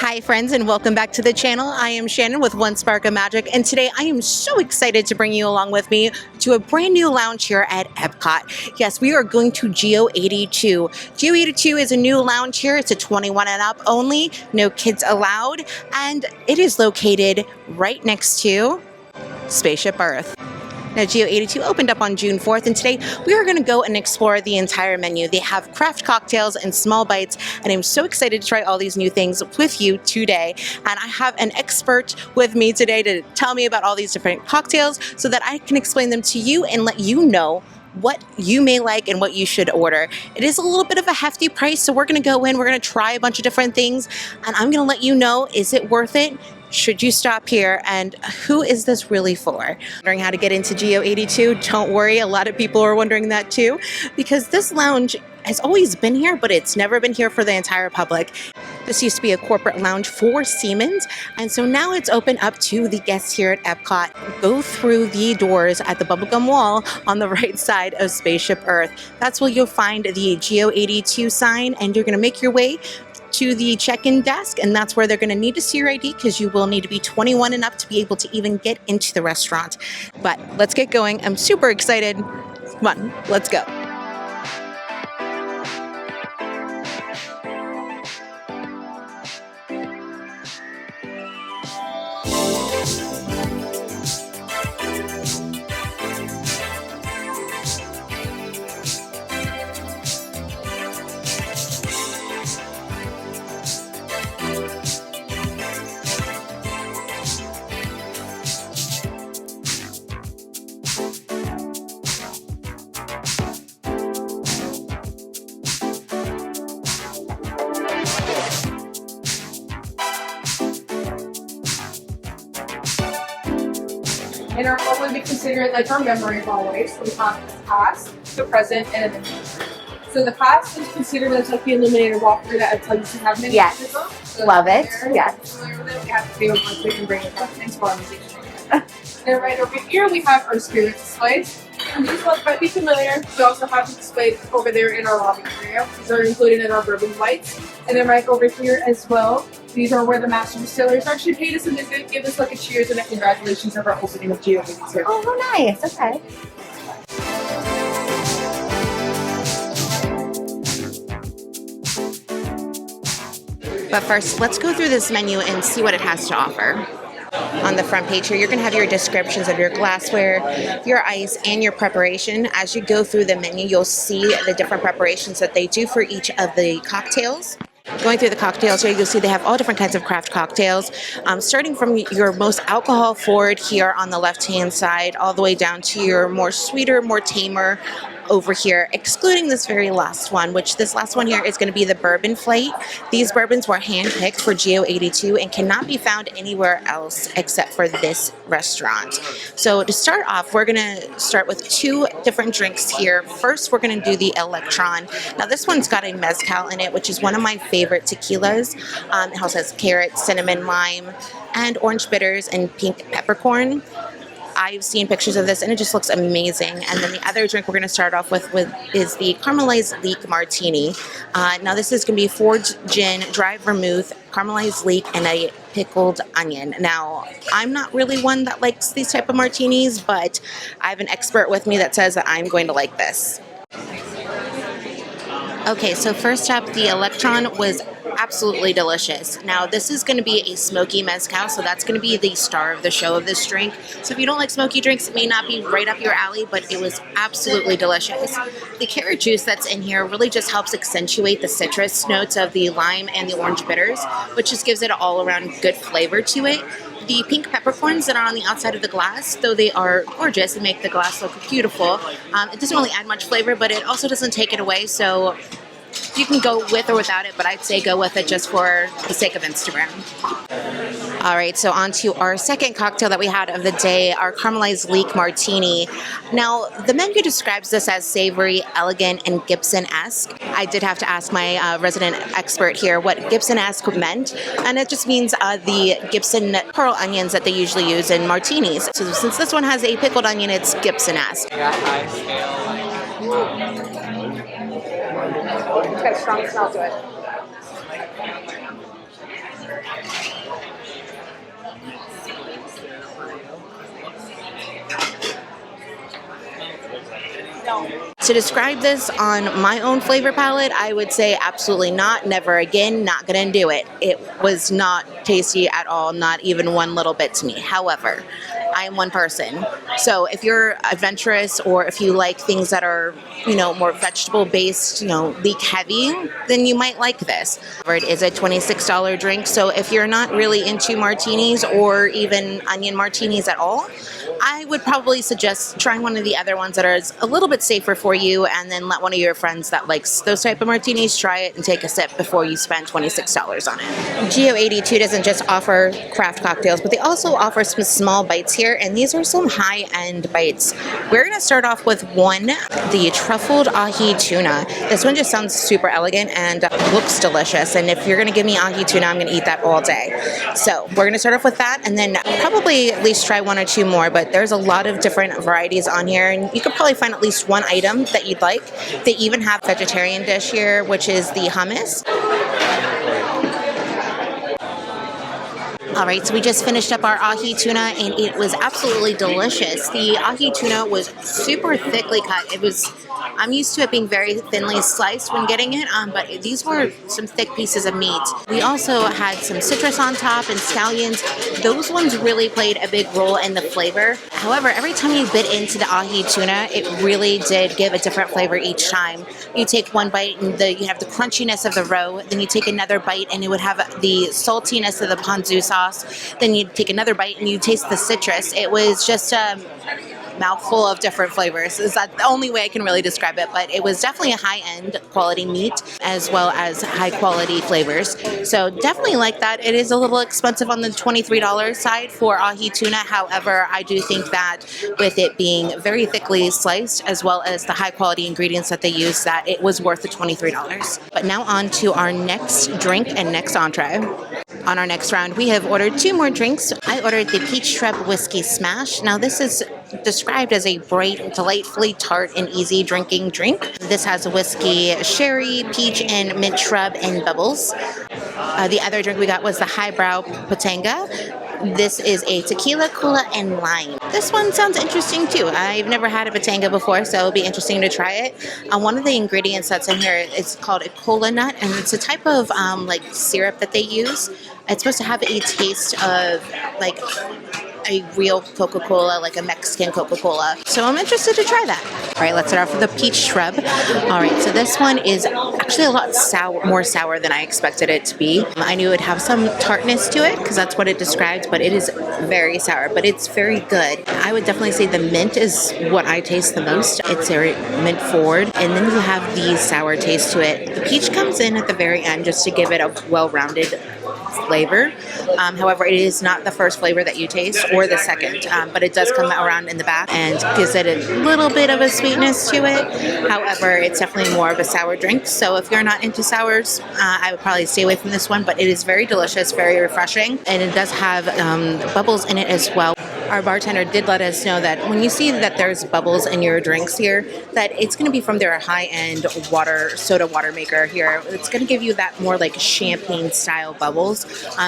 Hi friends, and welcome back to the channel. I am Shannon with One Spark of Magic, and today I am so excited to bring you along with me to a brand new lounge here at EPCOT. Yes, we are going to GEO 82. GEO 82 is a new lounge here. It's a 21 and up only, no kids allowed, and it is located right next to Spaceship Earth. Now, GEO 82 opened up on June 4th, and today we are going to go and explore the entire menu. They have craft cocktails and small bites, and I'm so excited to try all these new things with you today. And I have an expert with me today to tell me about all these different cocktails so that I can explain them to you and let you know what you may like and what you should order. It is a little bit of a hefty price, so we're going to go in, we're going to try a bunch of different things, and I'm going to let you know, is it worth it? Should you stop here? And who is this really for? Wondering how to get into GEO 82? Don't worry, a lot of people are wondering that too, because this lounge has always been here, but it's never been here for the entire public. This used to be a corporate lounge for Siemens, and so now it's open up to the guests here at EPCOT. Go through the doors at the bubblegum wall on the right side of Spaceship Earth. That's where you'll find the GEO 82 sign, and you're going to make your way to the check-in desk, and that's where they're going to need to see your ID, because you will need to be 21 and up to be able to even get into the restaurant. But let's get going. I'm super excited. Come on, let's go. In our hall, we consider it like our memory hallway. So we have the past, the present, and the future. So the past is considered as like the illuminated walkthrough that I used to have many Yes. years ago. So Love it. there, Yes. familiar with it, we have to do it once we can bring it up. Thanks for organization. Then right over here we have our spirit displays. And these ones might be familiar. We also have them displayed over there in our lobby area. These are included in our bourbon lights. And then right over here as well, these are where the master distillers actually paid us a visit, give us like a cheers and a congratulations of our opening of GEO 82. Oh, nice. Okay. But first, let's go through this menu and see what it has to offer. On the front page here, you're going to have your descriptions of your glassware, your ice, and your preparation. As you go through the menu, you'll see the different preparations that they do for each of the cocktails. Going through the cocktails here, you'll see they have all different kinds of craft cocktails, starting from your most alcohol forward here on the left-hand side, all the way down to your more sweeter, more tamer over here, excluding this very last one, which this last one here is going to be the bourbon flight. These bourbons were handpicked for GEO 82 and cannot be found anywhere else except for this restaurant. So to start off, we're going to start with two different drinks here. First, we're going to do the Electron. Now this one's got a mezcal in it, which is one of my favorite tequilas. It also has carrot, cinnamon, lime, and orange bitters and pink peppercorn. I've seen pictures of this and it just looks amazing. And then the other drink we're going to start off with is the caramelized leek martini. Now this is going to be forged gin, dry vermouth, caramelized leek, and a pickled onion. Now I'm not really one that likes these type of martinis, but I have an expert with me that says that I'm going to like this. Okay, so first up, the Electron was absolutely delicious. Now this is going to be a smoky mezcal, so that's going to be the star of the show of this drink. So if you don't like smoky drinks, it may not be right up your alley, but it was absolutely delicious. The carrot juice that's in here really just helps accentuate the citrus notes of the lime and the orange bitters, which just gives it an all-around good flavor to it. The pink peppercorns that are on the outside of the glass, though they are gorgeous and make the glass look beautiful, it doesn't really add much flavor, but it also doesn't take it away, so you can go with or without it, but I'd say go with it just for the sake of Instagram. All right, so on to our second cocktail that we had of the day, our caramelized leek martini. Now, the menu describes this as savory, elegant, and Gibson-esque. I did have to ask my resident expert here what Gibson-esque meant, and it just means the Gibson pearl onions that they usually use in martinis. So since this one has a pickled onion, it's Gibson-esque. It's got a strong smell to it. No. To describe this on my own flavor palette, I would say absolutely not, never again, not gonna do it. It was not tasty at all, not even one little bit to me. However, I am one person. So if you're adventurous or if you like things that are, more vegetable based, leek heavy, then you might like this. It is a $26 drink. So if you're not really into martinis or even onion martinis at all, I would probably suggest trying one of the other ones that are a little bit safer for you, and then let one of your friends that likes those type of martinis try it and take a sip before you spend $26 on it. GEO 82 doesn't just offer craft cocktails, but they also offer some small bites here, and these are some high-end bites. We're going to start off with one, the truffled ahi tuna. This one just sounds super elegant and looks delicious, and if you're going to give me ahi tuna, I'm going to eat that all day. So we're going to start off with that, and then probably at least try one or two more, but there's a lot of different varieties on here, and you could probably find at least one item that you'd like. They even have a vegetarian dish here, which is the hummus. All right, so we just finished up our ahi tuna, and it was absolutely delicious. The ahi tuna was super thickly cut. I'm used to it being very thinly sliced when getting it, but these were some thick pieces of meat. We also had some citrus on top and scallions. Those ones really played a big role in the flavor. However, every time you bit into the ahi tuna, it really did give a different flavor each time. You take one bite and you have the crunchiness of the roe, then you take another bite and it would have the saltiness of the ponzu sauce, then you take another bite and you taste the citrus. It was just mouthful of different flavors. Is that the only way I can really describe it? But it was definitely a high-end quality meat as well as high-quality flavors. So definitely like that. It is a little expensive on the $23 side for ahi tuna. However, I do think that with it being very thickly sliced as well as the high-quality ingredients that they use, that it was worth the $23. But now on to our next drink and next entree. On our next round, we have ordered two more drinks. I ordered the Peach Shrub Whiskey Smash. Now, this is described as a bright, delightfully tart and easy drinking drink. This has whiskey, sherry, peach, and mint shrub and bubbles. The other drink we got was the Highbrow Patanga. This is a tequila, cola, and lime. This one sounds interesting too. I've never had a Patanga before, so it'll be interesting to try it. One of the ingredients that's in here is called a cola nut, and it's a type of syrup that they use. It's supposed to have a taste of like a real Coca-Cola, like a Mexican Coca-Cola. So I'm interested to try that. All right, let's start off with the peach shrub. All right, so this one is actually a lot more sour than I expected it to be. I knew it would have some tartness to it because that's what it described, but it is very sour, but it's very good. I would definitely say the mint is what I taste the most. It's very mint forward, and then you have the sour taste to it. The peach comes in at the very end just to give it a well-rounded flavor. However, it is not the first flavor that you taste or the second, but it does come around in the back and gives it a little bit of a sweetness to it. However, it's definitely more of a sour drink. So if you're not into sours, I would probably stay away from this one, but it is very delicious, very refreshing, and it does have bubbles in it as well. Our bartender did let us know that when you see that there's bubbles in your drinks here, that it's going to be from their high-end soda water maker here. It's going to give you that more like champagne-style bubbles.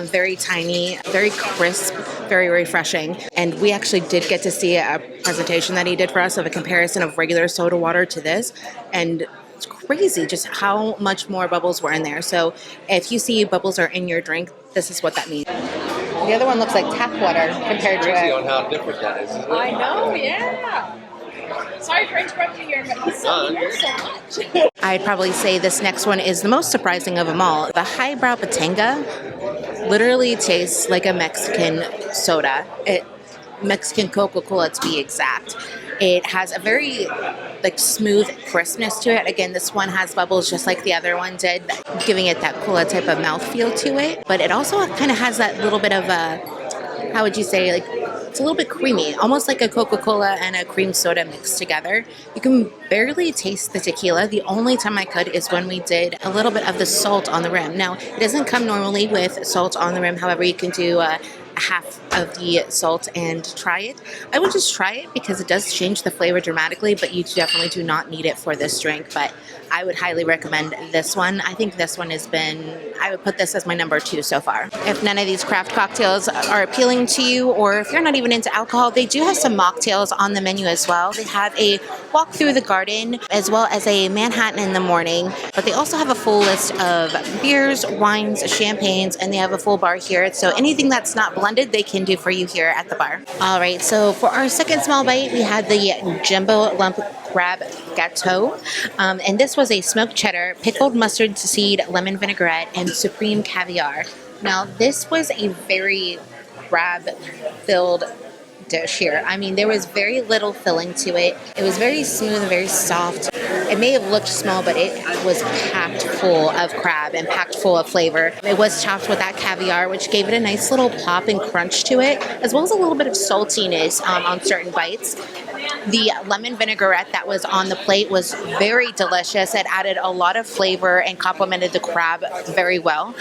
Very tiny, very crisp, very refreshing. And we actually did get to see a presentation that he did for us of a comparison of regular soda water to this. And it's crazy just how much more bubbles were in there. So if you see bubbles are in your drink, this is what that means. The other one looks like tap water compared to it. On how different that is, isn't it? I know, yeah. Sorry for interrupting you, but he's so much. I'd probably say this next one is the most surprising of them all. The Highbrow Patanga literally tastes like a Mexican soda. Mexican Coca-Cola to be exact. It has a very smooth crispness to it. Again, this one has bubbles just like the other one did, giving it that cola type of mouthfeel to it. But it also kind of has that little bit of a, how would you say, it's a little bit creamy, almost like a Coca-Cola and a cream soda mixed together. You can barely taste the tequila. The only time I could is when we did a little bit of the salt on the rim. Now, it doesn't come normally with salt on the rim. However, you can do half of the salt and try it. I would just try it because it does change the flavor dramatically, but you definitely do not need it for this drink. But I would highly recommend this one. I think this one I would put this as my number 2 so far. If none of these craft cocktails are appealing to you, or if you're not even into alcohol, they do have some mocktails on the menu as well. They have a walk through the garden as well as a Manhattan in the morning, but they also have a full list of beers, wines, champagnes, and they have a full bar here. So anything that's not blended, they can do for you here at the bar. All right, so for our second small bite, we had the Jumbo Lump Crab Gâteau, and this was a smoked cheddar, pickled mustard seed, lemon vinaigrette, and supreme caviar. Now, this was a very crab-filled dish here. I mean, there was very little filling to it. It was very smooth and very soft. It may have looked small, but it was packed full of crab and packed full of flavor. It was topped with that caviar, which gave it a nice little pop and crunch to it, as well as a little bit of saltiness on certain bites. The lemon vinaigrette that was on the plate was very delicious. It added a lot of flavor and complemented the crab very well.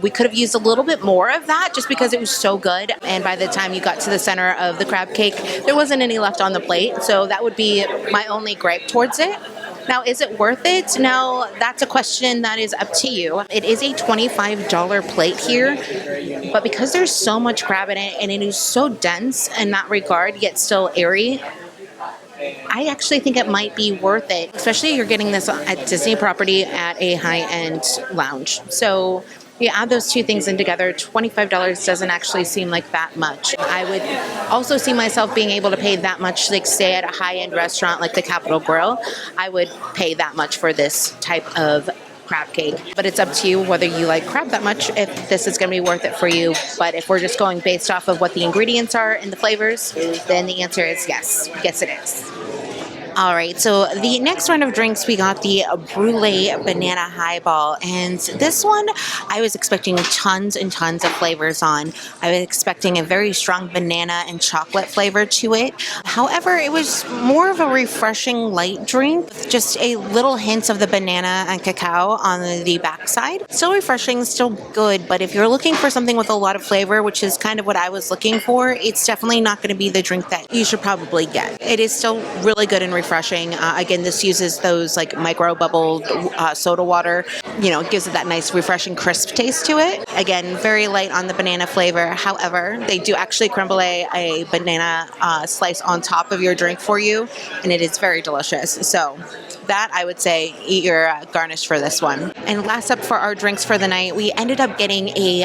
We could have used a little bit more of that just because it was so good. And by the time you got to the center of the crab cake, there wasn't any left on the plate. So that would be my only gripe towards it. Now, is it worth it? Now, that's a question that is up to you. It is a $25 plate here, but because there's so much crab in it and it is so dense in that regard, yet still airy, I actually think it might be worth it, especially if you're getting this at Disney property at a high-end lounge. So you add those two things in together, $25 doesn't actually seem like that much. I would also see myself being able to pay that much, like stay at a high-end restaurant like the Capitol Grill. I would pay that much for this type of crab cake. But it's up to you whether you like crab that much, if this is going to be worth it for you. But if we're just going based off of what the ingredients are and the flavors, then the answer is yes. Yes, it is. All right, so the next round of drinks, we got the Brulee Banana Highball. And this one, I was expecting tons and tons of flavors on. I was expecting a very strong banana and chocolate flavor to it. However, it was more of a refreshing light drink with just a little hints of the banana and cacao on the backside. Still refreshing, still good, but if you're looking for something with a lot of flavor, which is kind of what I was looking for, it's definitely not going to be the drink that you should probably get. It is still really good and refreshing. Again, this uses those like micro bubbled soda water. You know, it gives it that nice refreshing crisp taste to it. Again, very light on the banana flavor. However, they do actually crumble a banana slice on top of your drink for you, and it is very delicious. So that, I would say, eat your garnish for this one. And last up for our drinks for the night, we ended up getting a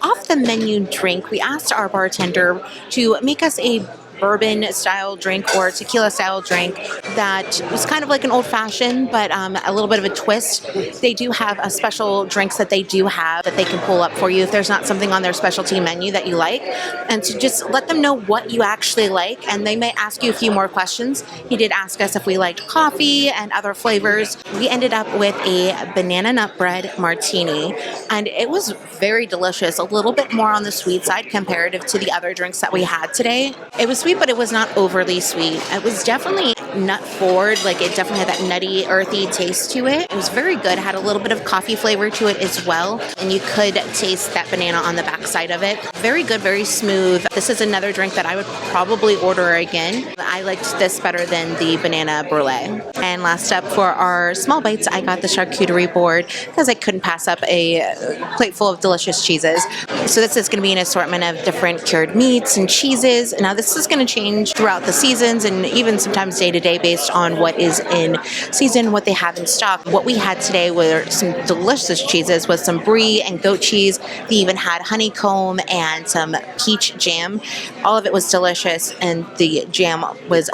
off-the-menu drink. We asked our bartender to make us a bourbon style drink or tequila style drink that was kind of like an old fashioned, but a little bit of a twist. They do have a special drinks that they do have that they can pull up for you if there's not something on their specialty menu that you like, and to just let them know what you actually like, and they may ask you a few more questions. He did ask us if we liked coffee and other flavors. We ended up with a banana nut bread martini, and it was very delicious, a little bit more on the sweet side comparative to the other drinks that we had today. It was sweet, but it was not overly sweet. It was definitely nut forward, like it definitely had that nutty, earthy taste to it. It was very good, had a little bit of coffee flavor to it as well, and you could taste that banana on the backside of it. Very good, very smooth. This is another drink that I would probably order again. I liked this better than the banana brulee. And last up for our small bites, I got the charcuterie board because I couldn't pass up a plate full of delicious cheeses. So this is going to be an assortment of different cured meats and cheeses. Now this is going to change throughout the seasons and even sometimes day to day based on what is in season, what they have in stock. What we had today were some delicious cheeses with some brie and goat cheese. They even had honeycomb and some peach jam. All of it was delicious, and the jam was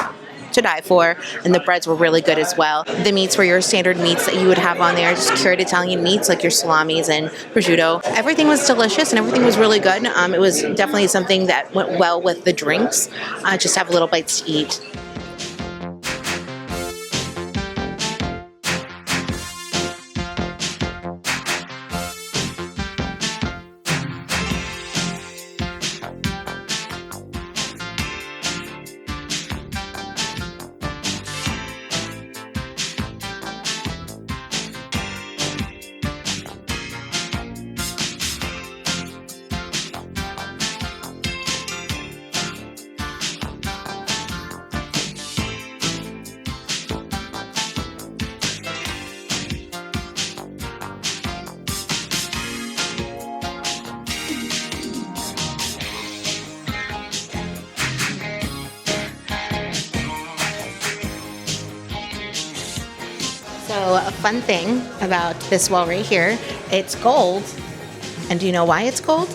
to die for, and the breads were really good as well. The meats were your standard meats that you would have on there, just cured Italian meats like your salamis and prosciutto. Everything was delicious and everything was really good. It was definitely something that went well with the drinks. Just have little bites to eat. So a fun thing about this wall right here, it's gold. And do you know why it's gold?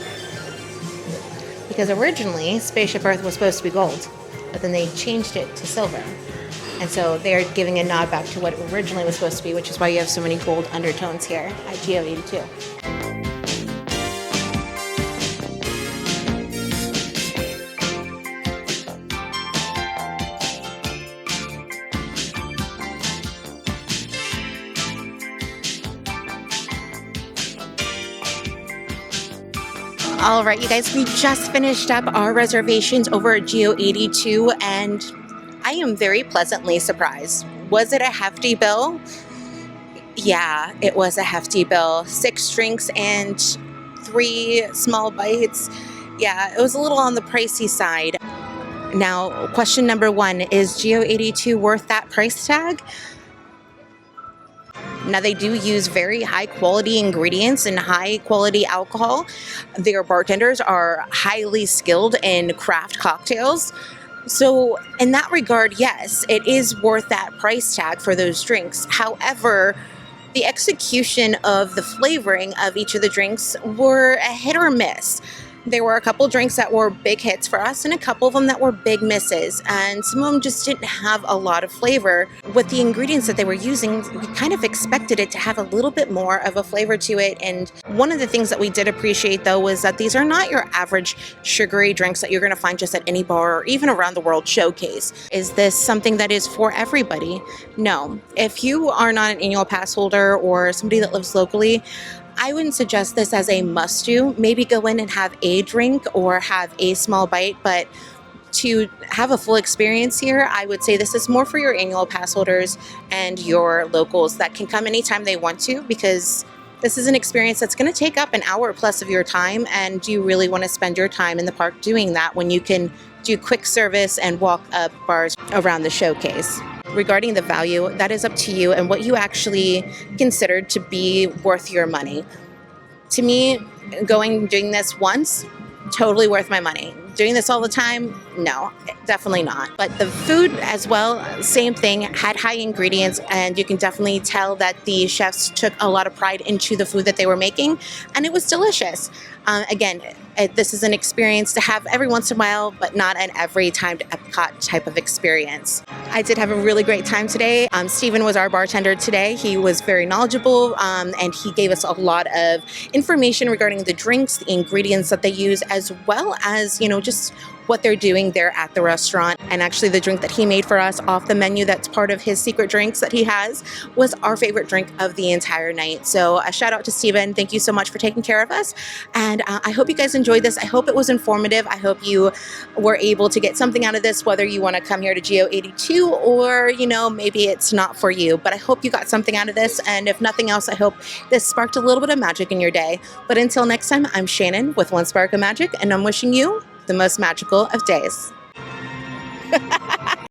Because originally Spaceship Earth was supposed to be gold, but then they changed it to silver. And so they're giving a nod back to what it originally was supposed to be, which is why you have so many gold undertones here at GEO 82. All right, you guys, we just finished up our reservations over at GEO 82, and I am very pleasantly surprised. Was it a hefty bill? Yeah, it was a hefty bill. 6 drinks and 3 small bites. Yeah, it was a little on the pricey side. Now, question number 1, is GEO 82 worth that price tag? Now, they do use very high quality ingredients and high quality alcohol. Their bartenders are highly skilled in craft cocktails. So in that regard, yes, it is worth that price tag for those drinks. However, the execution of the flavoring of each of the drinks were a hit or miss. There were a couple drinks that were big hits for us and a couple of them that were big misses, and some of them just didn't have a lot of flavor. With the ingredients that they were using, we kind of expected it to have a little bit more of a flavor to it. And one of the things that we did appreciate, though, was that these are not your average sugary drinks that you're going to find just at any bar or even around the world showcase. Is this something that is for everybody? No. If you are not an annual pass holder or somebody that lives locally, I wouldn't suggest this as a must-do. Maybe go in and have a drink or have a small bite, but to have a full experience here, I would say this is more for your annual pass holders and your locals that can come anytime they want to, because this is an experience that's going to take up an hour plus of your time, and do you really want to spend your time in the park doing that when you can do quick service and walk up bars around the showcase? Regarding the value, that is up to you and what you actually consider to be worth your money. To me, doing this once, totally worth my money. Doing this all the time, no, definitely not. But the food as well, same thing, had high ingredients, and you can definitely tell that the chefs took a lot of pride into the food that they were making, and it was delicious. Again, this is an experience to have every once in a while, but not an every time to EPCOT type of experience. I did have a really great time today. Steven was our bartender today. He was very knowledgeable, and he gave us a lot of information regarding the drinks, the ingredients that they use, as well as, just what they're doing there at the restaurant. And actually the drink that he made for us off the menu, that's part of his secret drinks that he has, was our favorite drink of the entire night. So a shout out to Steven. Thank you so much for taking care of us. And I hope you guys enjoyed this. I hope it was informative. I hope you were able to get something out of this, whether you want to come here to GEO 82 or, maybe it's not for you. But I hope you got something out of this. And if nothing else, I hope this sparked a little bit of magic in your day. But until next time, I'm Shannon with One Spark of Magic, and I'm wishing you the most magical of days.